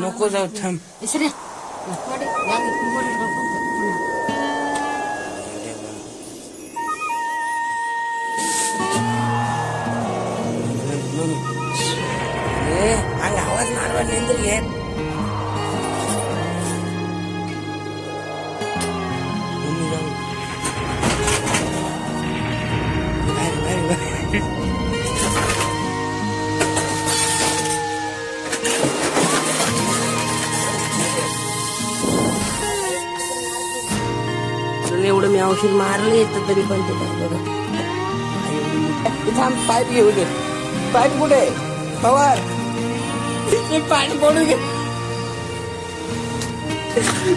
नको जाऊ थांब. अंग आवाज मारवा निंद्र घेत. एवढं मी औषध मारलं येतं तरी पण ते काय बघा. थांब पाईप घेऊ दे. पाईप कुठे पवार पाणी पडू घे.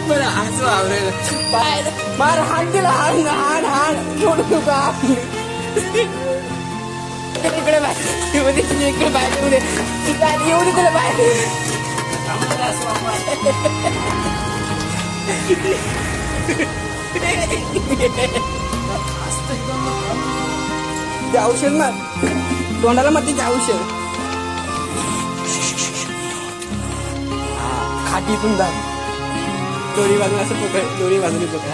बरं असं आवडेल पाय मार हात दिला. हाड हाड हाड सोडू का इकडे बाहेर इकडे बाहेर येऊ दे. येऊ दे तुला बाहेर. औषध ना तोंडाला मग ते औषध खाटीतून जा. दोरी बाजूला असं पकड. दोरी बाजूने पकड.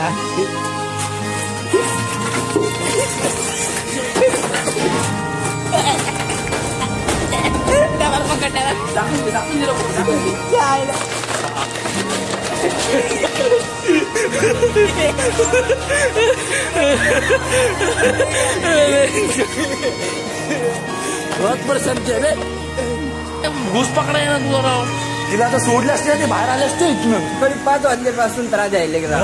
घुस पकडाय ना तुला राव. तिला तर सोडले असते ते बाहेर आले असते इथून. तरी 5 वाजल्यापासून त्रास द्यायला गेला.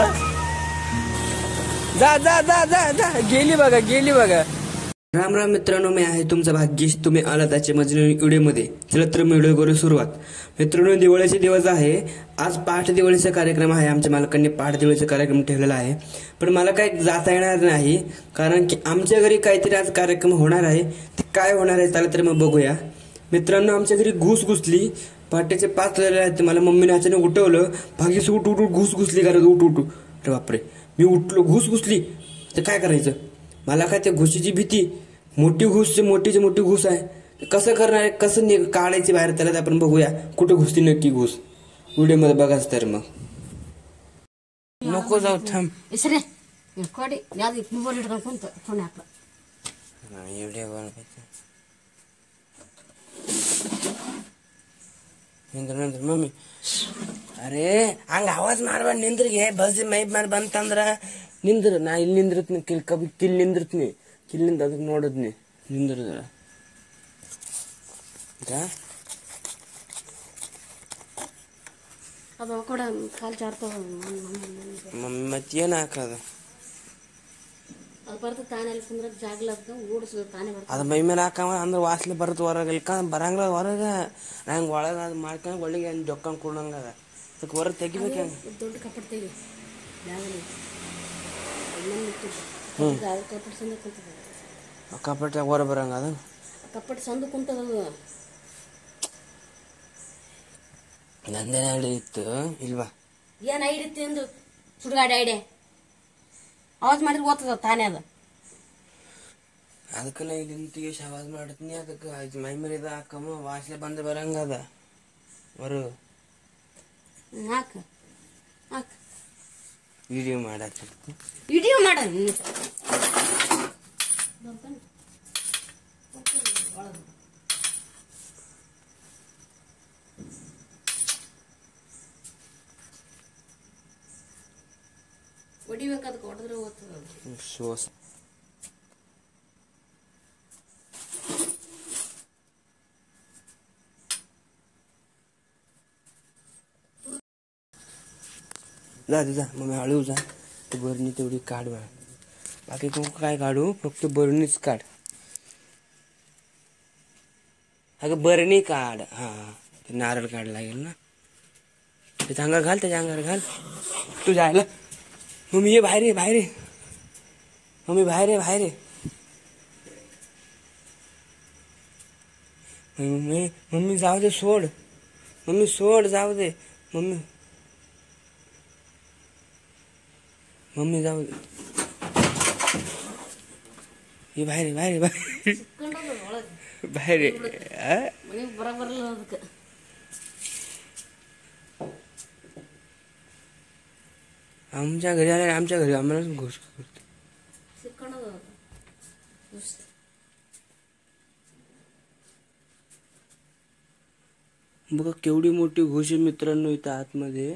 जा जा जा जा जा. गेली बघा गेली बघा. राम राम मित्रांनो, मी आहे तुमचा भाग्येश. तुम्ही आला त्याच्या व्हिडिओमध्ये. चला तर मी व्हिडिओ करू सुरुवात. मित्रांनो, दिवाळीचे दिवस आहे. आज पहाट दिवाळीचा कार्यक्रम आहे. आमच्या मालकांनी पहाट दिवाळीचा कार्यक्रम ठेवलेला आहे. पण मला काही जाता येणार नाही, कारण की आमच्या घरी काहीतरी आज कार्यक्रम होणार आहे. ते काय होणार आहे चला तर मग बघूया. मित्रांनो, आमच्या घरी घुस घुसली. पहाटेचे 5 झालेले आहेत. मला मम्मीने अचानक उठवलं. भाग्येश उठ उठ घुस घुसली करत. उठ उठ. अरे बापरे, मी उठलो. घुस घुसली तर काय करायचं. मला काय त्या घुशीची भीती. मोठी घुस मोठीची मोठी घुस आहे. कसं करणार आहे, कसं काढायची बाहेर त्याला आपण बघूया. कुठं घुसली नक्की घुस. व्हिडिओ मध्ये बघाच तर मग. नको जाऊ थांब. मम्मी अरे अंग आवाज मारवा. निंद्र घे बस मೈ ಬಂತಂದ್ರ ನಿಂದ್ರ. ನಾ ಇಲ್ಲಿ ನಿಂದ್ರತ್ನಿ. ಕಿಲ್ ನಿಂದ್ರತ್ನಿ. ಕಿಲ್ಲಿಂದ ಅದಕ್ಕೆ ನೋಡದ್ನಿ. ನಿಂದ್ರ ಮಮ್ಮಿ ಮತ್ತೇನ್ ಹಾಕದ. ಅದ ಮೈ ಮೇಲೆ ಹಾಕವ ಅಂದ್ರೆ ವಾಸನೆ ಬರುತ್ತೆ ಹೊರಗೆ. ಇಲ್ಕ ಬರಂಗಿಲ್ಲ ಹೊರಗ. ನಂಗೆ ಒಳಗ ಅದು ಮಾಡ್ಕೊಂಡ್ ಒಳಗೆ ಜೊಕ್ಕಂಡ್ ಕೊಡಂಗದ. ಅದಕ್ಕೆ ಹೊರಗೆ ತೆಗಿಬೇಕು. ದೊಡ್ಡ ಕಪ್ಪಡ್ ತೆಗಿ. ಕಪ್ಪಟ್ಟ ಹೊರ ಬರಂಗ ಅದ. ಕಪ್ಪಟ್ ಸಂದು ಕುಂತದ. ನಂದೇನ ಐಡಿ ಇತ್ತು ಇಲ್ವಾ. ಏನ್ ಐಡಿ ಇತ್ತು ಎಂದು ಸುಡ್ಗಾಡಿ ಐಡಿ ಆವಾಜ್ ಮಾಡಿದ್ರೆ ಓದ್ತದ ತಾನೇ. ಅದ ಅದಕ್ಕೆ ನಾ ಇಲ್ಲಿಂತಿಗೆ ಆವಾಜ್ ಮಾಡತ್ನಿ. ಅದಕ್ಕೆ ಮೈ ಮೇಲೆ ಇದು ಹಾಕಮ್ಮ ವಾಸನೆ ಬಂದು ಬರಂಗ ಅದ. ಬರು ಹಾಕ ಹಾಕ. ವಿಡಿಯೋ ಮಾಡತ್ತ. ವಿಡಿಯೋ ಮಾಡ. ಹೊಡಿಬೇಕಾದ ಹೊಡೆದ್ರೆ ಓದ್ತದ. ಶೋಸ್ जा जा. मग हळू जा. बरणी तेवढी काढ बा. बाकी तू काय काढू, फक्त बरणीच काढ. अगं बरणी काढ. हा ते नारळ काढ लागेल ना. त्याच्या अंगावर घाल. त्याच्या अंगावर घाल. तू जायला मम्मी ये बाहेर. बाहेर मम्मी बाहेर बाहेर. मम्मी जाऊ दे. सोड मम्मी सोड. जाऊ दे मम्मी. मम्मी जाऊ दे. ये बाहेर बाहेर बाहेर बाहेर. आमच्या घरी आले, आमच्या घरी आम्हाला घुस करते. बघा केवढी मोठी घुस आहे मित्रांनो इथं आतमध्ये.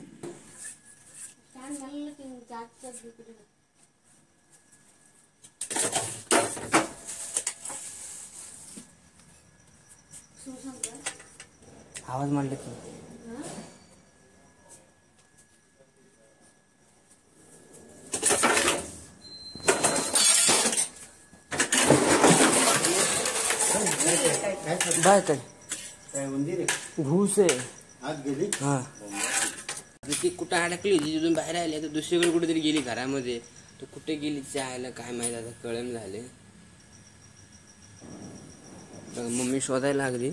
आवाज मांडले की बाय काय घुस आहे आत गेली. हा ती कुठं अडकली होती तिथून बाहेर आली तर दुसरीकडे कुठेतरी गेली घरामध्ये. तो कुठे गेली जायला काय माहित आता कळम झाले. मम्मी शोधायला लागली.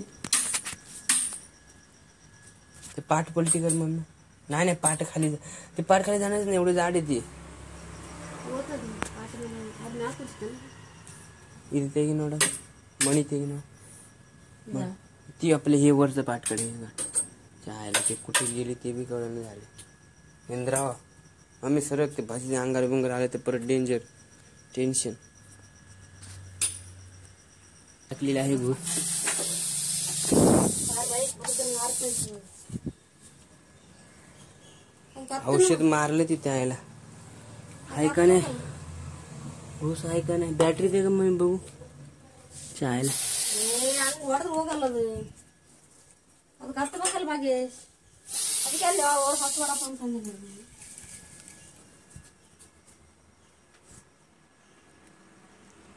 ते पाठ पलटी कर मम्मी. नाही पाठ खाली ते पाठ खाली जाणार नाही एवढी जाड आहे ती. इथे की नोडा मणी ते ना ती आपले हे वरचं पाठकडे जायला ते कुठे गेली ते बी कळून झाले. इंद्रावा आम्ही सरक ते भाजी अंगार बिंगार आले तर परत डेंजर टेन्शन टाकलेली आहे भूत. औषध मारलं तिथे यायला आहे का नाही. घुस आहे का नाही. बॅटरी दे का मग बघू चायला.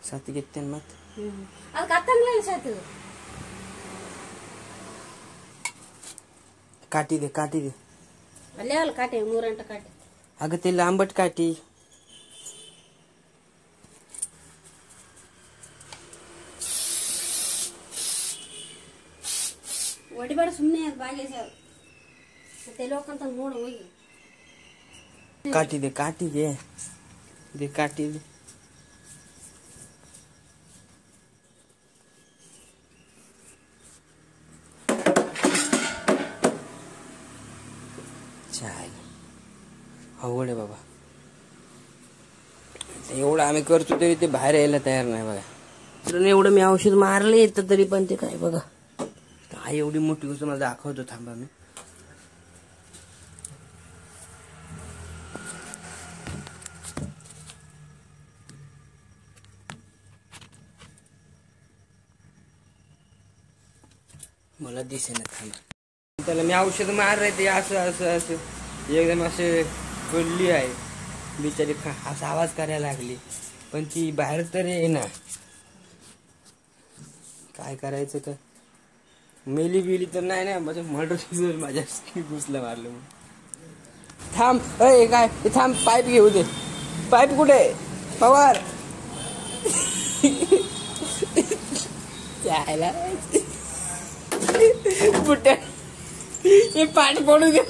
साथी घेते मत काठी दे काठी दे. काटे नूरांट काटे. अगं ते लांबट काठी. वडीबाड सुमने बागेच्या ते लोकांचा मोड होई. काठी दे काठी दे दे काठी दे. चाल अवघड आहे बाबा. एवढं आम्ही करतो तरी ते बाहेर यायला तयार नाही बघा. एवढं मी औषध मारले येतं तरी पण ते काय बघा काय एवढी मोठी गोष्ट मला दाखवतो थांबा मी. मला दिसेना थांबा. त्याला मी औषध मारले ते असं असं असं एकदम असे गल्ली आहे बिचारी असा आवाज करायला लागली पण ती बाहेर तर येईना. काय करायचं तर मेली बिली तर नाही ना माझ्या मर्डर माझ्या घुसला मारलं म्हणून. थांब अय काय थांब पाईप घेऊ दे. पाईप कुठे पवार जायला कुठे हे पाठ पडू दे.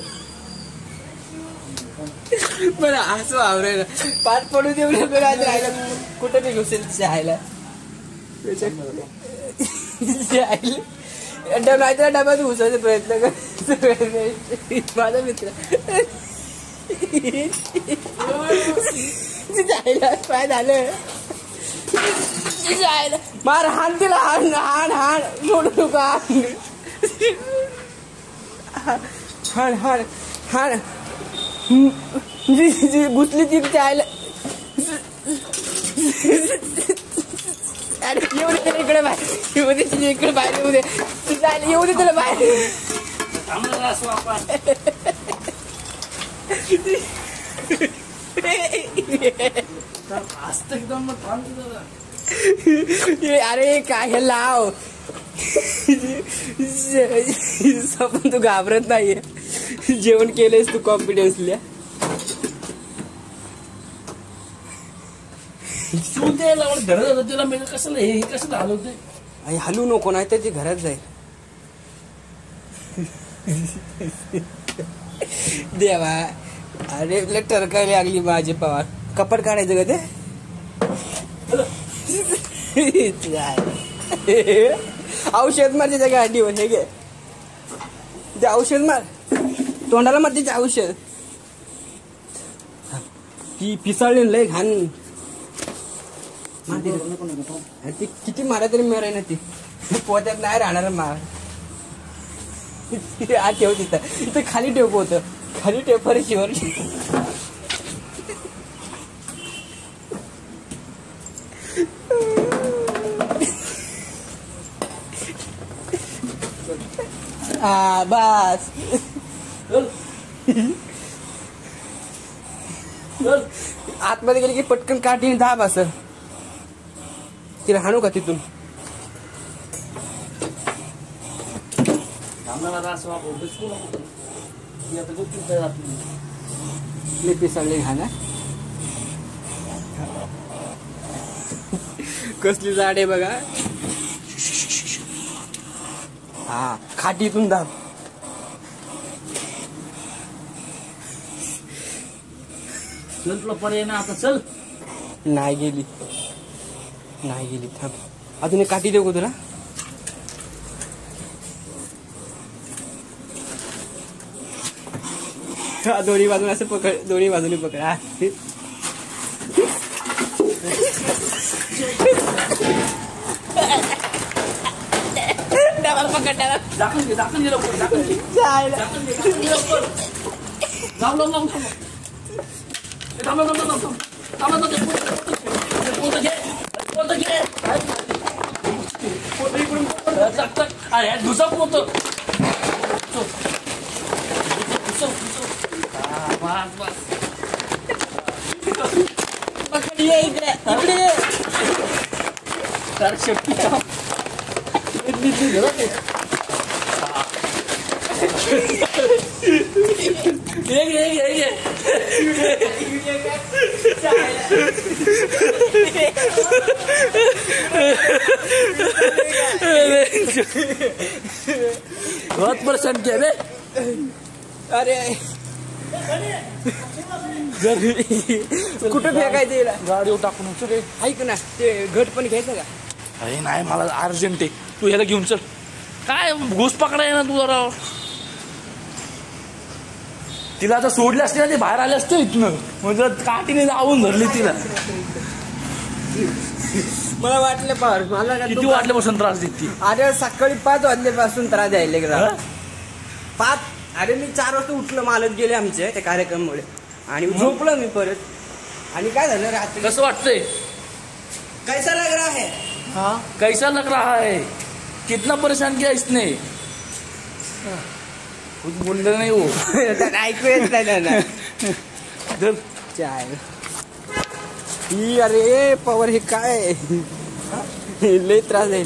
बरं असं आवरायला पाठ पडू दे राहिला कुठे नाही घुसेल जायला. नाही डब्यात घुसायचा प्रयत्न कर माझा मित्र जायला काय झालं जायला मार हाण तिला हाण हाण हाण सोडू नका हाण हाण हाण जी घुसली ती जायला. अरे येऊ दे त्याला इकडे बाहेर येऊ दे तिला इकडे बाहेर येऊ दे जायला येऊ दे त्याला बाहेर. अरे काय हे लाव पण तू घाबरत नाहीये जेवण केलंयस तू कॉन्फिडन्सल्या. तिला मी कसं हे कसं हलवते. हलू नको नाही तर ती घरात जाईल. देवा अरे टरकायला लागली माझे पवार. कपड काढायचं का ते औषध मार त्याच्या गाडीवर. हे घे ते औषध मार तोंडाला मार त्याचे औषध. ती पिसाळली ना लय घाण. ती किती मारा तरी मराय ना ती पोत्यात नाही राहणार मार. आत ठेव तिथं खाली ठेव पोत खाली ठेव फरशीवर. हा बस आतमध्ये गेली की पटकन काठी दाब असं. तिला हाणू का तिथून. मी पिसाळली घाणा. कसली झाड आहे बघा. हा खाटीतून दाब. चल तुला पर्याय ना आता चल. नाही गेली थांब. अजून एक काठी देऊ का तुला. दोन्ही बाजूने असं पकड. दोन्ही बाजूने पकड. हा डबल पकड. दाखवून गेलं दुसरा पोत. बहुत परेशान किया रे. अरे कुठं फेकायचं गाडीवर टाकून उचल. ऐक ना ते घट पण घ्यायचं का. अरे नाही मला अर्जंट आहे. तू ह्याला घेऊन चल. काय घुस पकडाय ना तू जरा. तिला आता सोडली असते ना ते बाहेर आले असते इथनं. म्हणजे काठीने जाऊन धरली तिला. मला वाटलं पार मला किती वाटल्यापासून त्रास देते. अरे सकाळी 5 वाजल्यापासून त्रास द्यायला गेला. 5. अरे मी 4 वाजता उठलो. मालक गेले आमचे त्या कार्यक्रमामुळे आणि झोपलो मी परत. आणि काय झालं रात्री. कसं वाटतंय. कैसा लग रहा है. हाँ कैसा लग रहा है. कितना परेशान किया इसने. कुछ बोललं नाही हो. ऐकू येत नाही ना. चाय ही. अरे पवर हे काय लय त्रास आहे.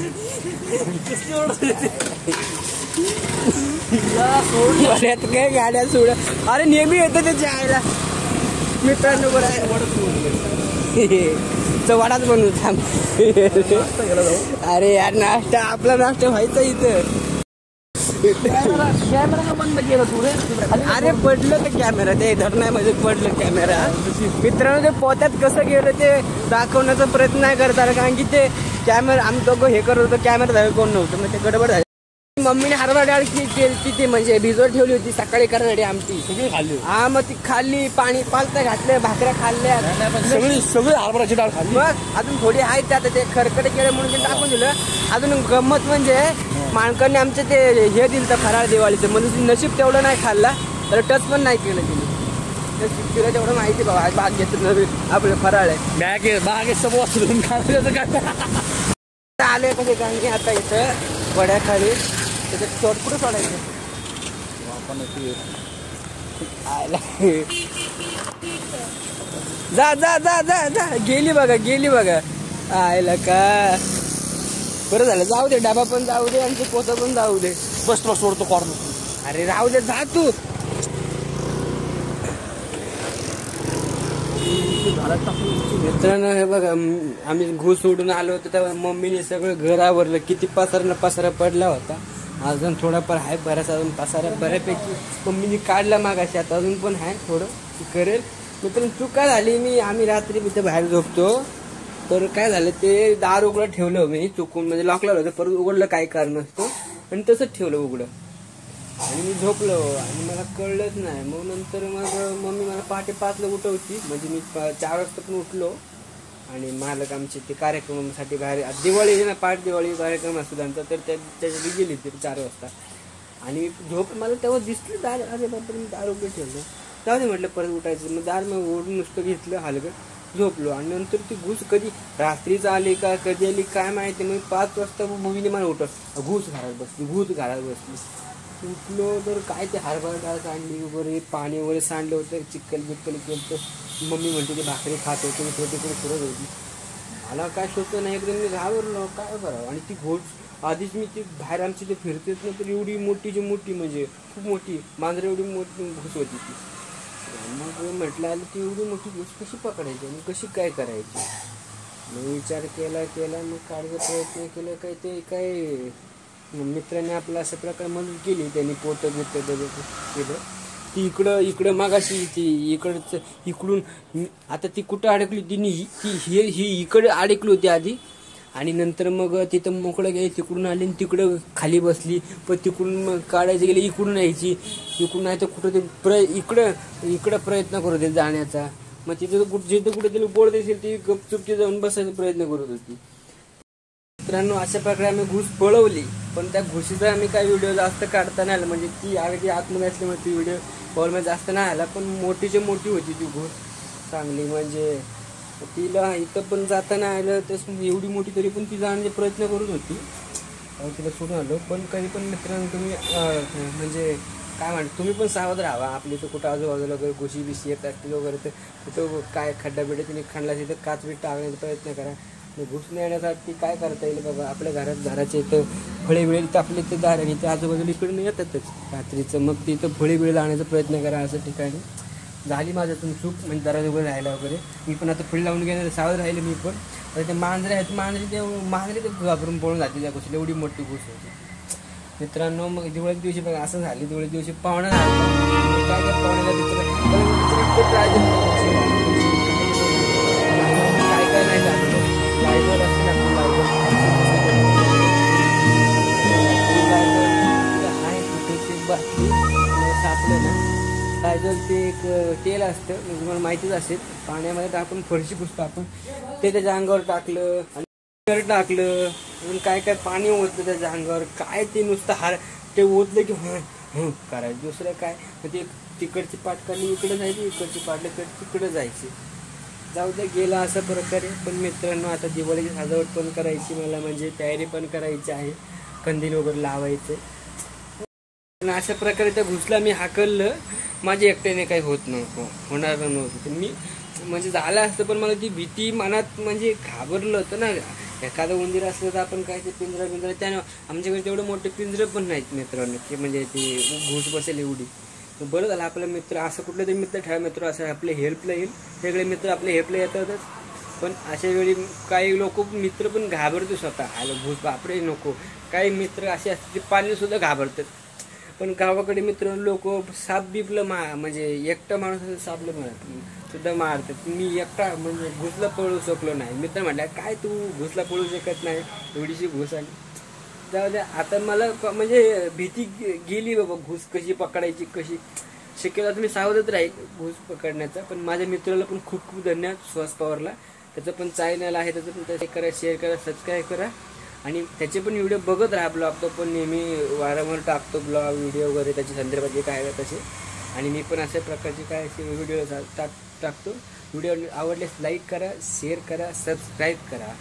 काय गाड्या सोड. अरे नेहमी येतं ते चायला. मित्रांनो बरं वडाच बनवू थांब. अरे यार नाश्ता आपला नाश्ता व्हायचा इथं. कॅमेरा बंद केला तू रे. अरे पडलं ते कॅमेरा. ते धरणामध्ये पडलं कॅमेरा. मित्रांनो ते पोत्यात कसं गेलं ते दाखवण्याचा प्रयत्न नाही करतात. कारण की ते कॅमेरा आम्ही दोघं हे करत होतो. कॅमेरा झालं कोण नव्हतं. मग ते गडबड झाली. मम्मीने हरभरा डाळ केली ती म्हणजे भिजवत ठेवली होती सकाळी करण्यासाठी आमची. सगळी खाल्ली. हा मग ती खाल्ली. पाणी पालतं घातलं. भाकऱ्या खाल्ल्या. सगळी हरभराची डाळ खाल्ली. मग अजून थोडी आहे ते. आता ते खरकटे केलं म्हणून ते टाकून दिलं. अजून गंमत म्हणजे माणकांनी आमचे ते हे दिलं तर फराळ दिवाळीचं. म्हणजे नशीब तेवढं नाही खाल्ला तर टच पण नाही केलं तिने. तिला तेवढं माहिती बाबा आज भाग घेतलं आपलं फराळ आहे. बागे समोर काय आले कसे कारण की आता इथं वड्याखाली त्याच्यात शॉर्ट कुठं सोडायचं. जा जा जा जा जा. गेली बघा. आयला का बरं झालं. जाऊ दे. डबा पण जाऊ दे आणि पोतं पण जाऊ दे. बस तुला सोडतो कॉर्नर. अरे राहू दे. जा तू. मित्रांनो हे बघा आम्ही घुस सोडून आलो होतो तेव्हा मम्मीने सगळं घर आवरलं. किती पसारा पडला होता. अजून थोडाफार आहे बराच. अजून पसारा बऱ्यापैकी मम्मीने काढला मागाशी. आता अजून पण आहे थोडं करेल. मित्रांनो चूक काय झाली. आम्ही रात्री इथं बाहेर झोपतो तर काय झालं ते दार उघडं ठेवलं मी चुकून. म्हणजे लॉक लावलं होतं. परत उघडलं काही कारण नसतं आणि तसंच ठेवलं उघडं. आणि मी झोपलो आणि मला कळलंच नाही. मग नंतर मग मम्मी मला पहाटे 5ला उठवती, म्हणजे मी 4 वाजता पण उठलो. आणि मालक आमचे ते कार्यक्रमासाठी बाहेर, दिवाळी ना, पाठ दिवाळी कार्यक्रम असतो त्यांचा, तर त्याच्यासाठी गेली ते 4 वाजता. आणि झोप मला तेव्हा दिसलं दार, अरे बापरे मी दार उघडं ठेवलं, जाऊ दे म्हटलं परत उठायचं. मग दार मग ओढून नुसतं घेतलं, हलकं झोपलो. आणि नंतर ती घुस कधी रात्रीच आली का कधी आली काय माहिती. मग 5 वाजता मम्मीने मला उठव, घुस घरात बसली, घुस घरात बसली. उठलो तर काय ते हरभरा डाळ काढली वगैरे, पाणी वगैरे सांडलं होतं, चिक्कल बिक्कल केलं तर. मम्मी म्हणते ते भाकरी खात होते, इकडे तिकडे फिरत होती. मला काय सुचलं नाही, एकदम मी घाबरलो काय करावं. आणि ती घोट आधीच मी ती बाहेर आमची ते फिरतेच ना, तर एवढी मोठीची मोठी, म्हणजे खूप मोठी मांजरं एवढी मोठी घुस होती ती. मग म्हटलं आलं ती एवढी मोठी घुस कशी पकडायची आणि कशी काय करायची. मग विचार केला मग काढायचा प्रयत्न केला. काय ते काय मित्राने आपला अशा प्रकारे मदत केली, त्यांनी पोतं केलं. ती इकडं मागाशी ती इकडून आता ती कुठं अडकली तिने, ही इकडे अडकली होती आधी. आणि नंतर मग तिथं मोकळं गेली, तिकडून आली आणि तिकडं खाली बसली. पण तिकडून मग काढायची गेली, इकडून यायची, इकडून नाही तर कुठं ते इकडं प्रयत्न करत होते जाण्याचा. मग तिथं जिथं कुठे तिला बोलत असेल ती गपचूप जाऊन बसायचा प्रयत्न करत होती. मित्रांनो, अशा प्रकारे आम्ही घुस पळवली. पण त्या घुशीचा आम्ही काही व्हिडिओ जास्त काढता नाही आला, म्हणजे ती अगदी आतमध्ये असल्यामुळे ती व्हिडिओ बॉलमध्ये जास्त नाही आला. पण मोठीची मोठी होती ती घुस चांगली, म्हणजे तिला इथं पण जाता नाही आलं. तस एवढी मोठी तरी पण ती जाण्याचा प्रयत्न करत होती, तिला सोडून आलो. पण कधी पण मित्रांनो तुम्ही म्हणजे काय म्हणतो, तुम्ही पण सावध राहा. आपली तर कुठं आजूबाजूला वगैरे घुशी बिशी येत असतील वगैरे, तर कुठं काय खड्डा बिड्डा तिने खणला तिथं काच बीट टाकण्याचा प्रयत्न करा. घुस न येण्यासाठी काय करता येईल बाबा, आपल्या घराच्या इथं फळे बिळे तर आपले ते दार आणि ते आजूबाजूला इकडून येतातच रात्रीचं. मग तिथं फळे बिळे लावण्याचा प्रयत्न करा असं ठिकाणी. झाली माझ्यातून चूक, म्हणजे दरवाजा वगैरे राहायला वगैरे. मी पण आता फळी लावून घेणार, सावध राहिले मी पण. तर ते मांजरे आहेत, मांजरे ते घाबरून पळून जाते त्या घुसली, एवढी मोठी घुस होती. मित्रांनो, मग दिवाळीच्या दिवशी बघा असं झाली. दिवाळीच्या दिवशी पाहुणा झाला, काय त्या पाहुण्याला काय नाही झालं. लायझॉल असते ना, आहे कुठे ते बाटली सापलं ना, लायझॉल ते एक तेल असतं, म्हणजे तुम्हाला माहितीच असेल. पाण्यामध्ये टाकून फरशी पुसतो आपण, ते त्याच्या अंगावर टाकलं आणि टाकलं आणि काय पाणी ओतलं त्याच्या अंगावर. काय ते नुसतं ते ओतलं की करायचं, दुसरं काय. ते तिकडची पाठ काढली इकडं जायची, इकडची पाटली तिकडं जायची. जाऊ द्या, गेला अशा प्रकारे. पण मित्रांनो, आता दिवाळीची सजावट पण करायची मला, म्हणजे तयारी पण करायची आहे, कंदील वगैरे लावायचे. पण अशा प्रकारे त्या घुसला मी हाकललं, माझ्या एकट्याने काही होणार नव्हतं. तर मी म्हणजे झालं असतं, पण मला ती भीती मनात म्हणजे घाबरलं होतं ना. एखादं उंदीर असलं तर आपण काय ते पिंजरा त्यानं, आमच्याकडे तेवढं मोठे पिंजरं पण नाहीत मित्रांनो, की म्हणजे ती घुस बसेल एवढी. बरं झालं आपला मित्र, असं कुठलं तरी मित्र ठेवा मित्र, असं आपले हेल्पला येईल. सगळे मित्र आपले हेल्पला येतातच. पण अशा वेळी काही लोक मित्र पण घाबरतो स्वतः, आलं घुस बापरे नको. काही मित्र असे असतात ते पाळीसुद्धा घाबरतात. पण गावाकडे मित्र लोक साप बिपलं म्हणजे एकटा माणूस सापलं सुद्धा मारतात. मी एकटा म्हणजे घुसला पळू शकलो नाही. मित्र म्हटलं काय तू घुसला पळू शकत नाही, एवढीशी घुस आली. जाऊ द्या, आता मला म्हणजे भीती गेली बाबा, घुस कशी पकडायची कशी. शक्यतो तुम्ही सावधच राहील घुस पकडण्याचा. पण माझ्या मित्राला पण खूप खूप धन्यवाद, श्वास पवारला. त्याचं पण चॅनल आहे, त्याचं पण लाईक करा, शेअर करा, सबस्क्राईब करा. आणि त्याचे पण व्हिडिओ बघत राहा. ब्लॉग तो पण नेहमी वारंवार टाकतो, ब्लॉग व्हिडिओ वगैरे त्याच्या संदर्भात जे काय आहे तसे. आणि मी पण अशा प्रकारचे काय असे व्हिडिओ टाकतो. व्हिडिओ आवडल्यास लाईक करा, शेअर करा, सबस्क्राईब करा.